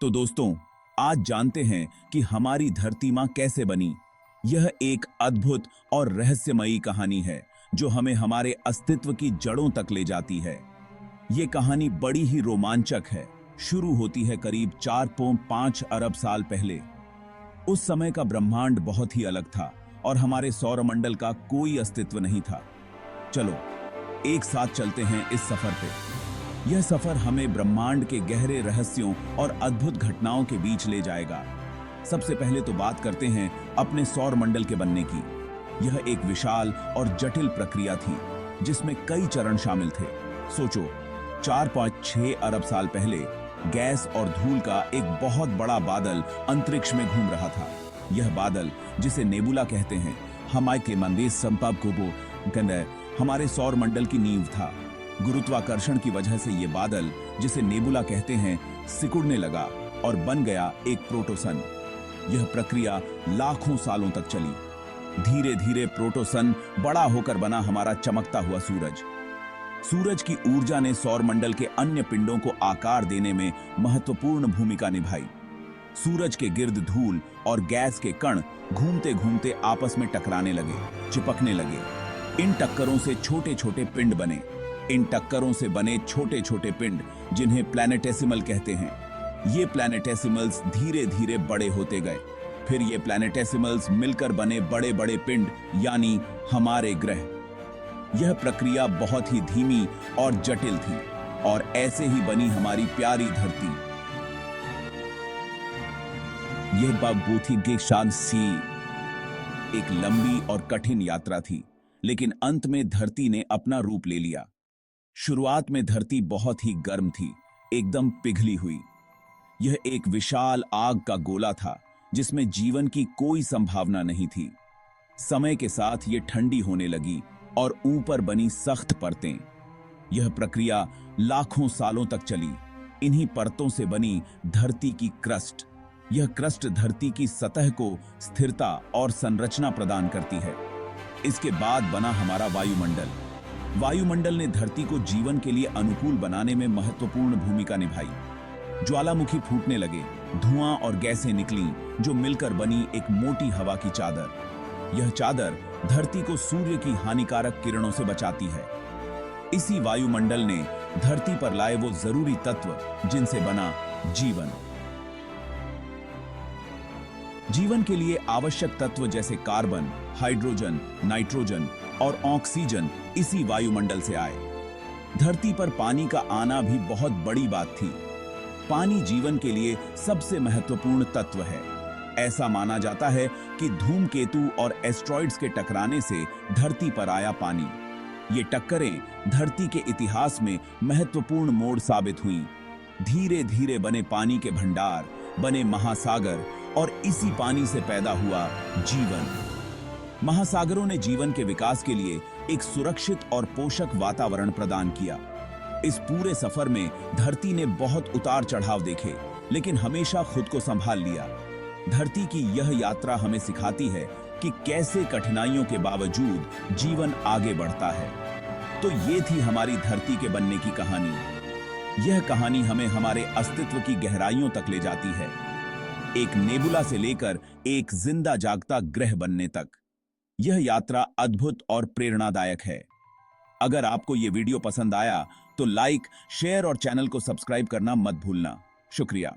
तो दोस्तों, आज जानते हैं कि हमारी धरती माँ कैसे बनी। यह एक अद्भुत और रहस्यमयी कहानी है जो हमें हमारे अस्तित्व की जड़ों तक ले जाती है। ये कहानी बड़ी ही रोमांचक है। शुरू होती है करीब 4.5 अरब साल पहले। उस समय का ब्रह्मांड बहुत ही अलग था और हमारे सौरमंडल का कोई अस्तित्व नहीं था। चलो एक साथ चलते हैं इस सफर पे। यह सफर हमें ब्रह्मांड के गहरे रहस्यों और अद्भुत घटनाओं के बीच ले जाएगा। सबसे पहले तो बात करते हैं अपने सौरमंडल के बनने की। यह एक विशाल और जटिल प्रक्रिया थी जिसमें कई चरण शामिल थे। सोचो, 4.6 अरब साल पहले गैस और धूल का एक बहुत बड़ा बादल अंतरिक्ष में घूम रहा था। यह बादल, जिसे नेबुला कहते हैं, हमारे सौरमंडल की नींव था। गुरुत्वाकर्षण की वजह से यह बादल, जिसे नेबुला कहते हैं, सिकुड़ने लगा और बन गया एक प्रोटोसन। यह प्रक्रिया लाखों सालों तक चली। धीरे धीरे प्रोटोसन बड़ा होकर बना हमारा चमकता हुआ सूरज। सूरज की ऊर्जा ने सौरमंडल के अन्य पिंडों को आकार देने में महत्वपूर्ण भूमिका निभाई। सूरज के गिर्द धूल और गैस के कण घूमते घूमते आपस में टकराने लगे, चिपकने लगे। इन टक्करों से छोटे छोटे पिंड बने। इन टक्करों से बने छोटे छोटे पिंड, जिन्हें प्लैनेटेसिमल कहते हैं, ये प्लैनेटेसिमल्स धीरे धीरे बड़े होते गए। फिर ये प्लैनेटेसिमल्स मिलकर बने बड़े बड़े पिंड, यानी हमारे ग्रह। यह प्रक्रिया बहुत ही धीमी और जटिल थी और ऐसे ही बनी हमारी प्यारी धरती। यह बगबूथी गेशान सी एक लंबी और कठिन यात्रा थी, लेकिन अंत में धरती ने अपना रूप ले लिया। शुरुआत में धरती बहुत ही गर्म थी, एकदम पिघली हुई। यह एक विशाल आग का गोला था जिसमें जीवन की कोई संभावना नहीं थी। समय के साथ यह ठंडी होने लगी और ऊपर बनी सख्त परतें। यह प्रक्रिया लाखों सालों तक चली। इन्हीं परतों से बनी धरती की क्रस्ट। यह क्रस्ट धरती की सतह को स्थिरता और संरचना प्रदान करती है। इसके बाद बना हमारा वायुमंडल। वायुमंडल ने धरती को जीवन के लिए अनुकूल बनाने में महत्वपूर्ण भूमिका निभाई। ज्वालामुखी फूटने लगे, धुआं और गैसें निकलीं, जो मिलकर बनी एक मोटी हवा की चादर। यह चादर धरती को सूर्य की हानिकारक किरणों से बचाती है। इसी वायुमंडल ने धरती पर लाए वो जरूरी तत्व जिनसे बना जीवन। जीवन के लिए आवश्यक तत्व जैसे कार्बन, हाइड्रोजन, नाइट्रोजन और ऑक्सीजन इसी वायुमंडल से आए। धरती पर पानी का आना भी बहुत बड़ी बात थी। पानी जीवन के लिए सबसे महत्वपूर्ण तत्व है। ऐसा माना जाता है कि धूमकेतु और एस्ट्रॉइड्स के टकराने से धरती पर आया पानी। ये टक्करें धरती के इतिहास में महत्वपूर्ण मोड़ साबित हुईं। धीरे धीरे बने पानी के भंडार, बने महासागर, और इसी पानी से पैदा हुआ जीवन। महासागरों ने जीवन के विकास के लिए एक सुरक्षित और पोषक वातावरण प्रदान किया। इस पूरे सफर में धरती ने बहुत उतार चढ़ाव देखे, लेकिन हमेशा खुद को संभाल लिया। धरती की यह यात्रा हमें सिखाती है कि कैसे कठिनाइयों के बावजूद जीवन आगे बढ़ता है। तो ये थी हमारी धरती के बनने की कहानी। यह कहानी हमें हमारे अस्तित्व की गहराइयों तक ले जाती है, एक नेबुला से लेकर एक जिंदा जागता ग्रह बनने तक। यह यात्रा अद्भुत और प्रेरणादायक है। अगर आपको यह वीडियो पसंद आया तो लाइक, शेयर और चैनल को सब्सक्राइब करना मत भूलना। शुक्रिया।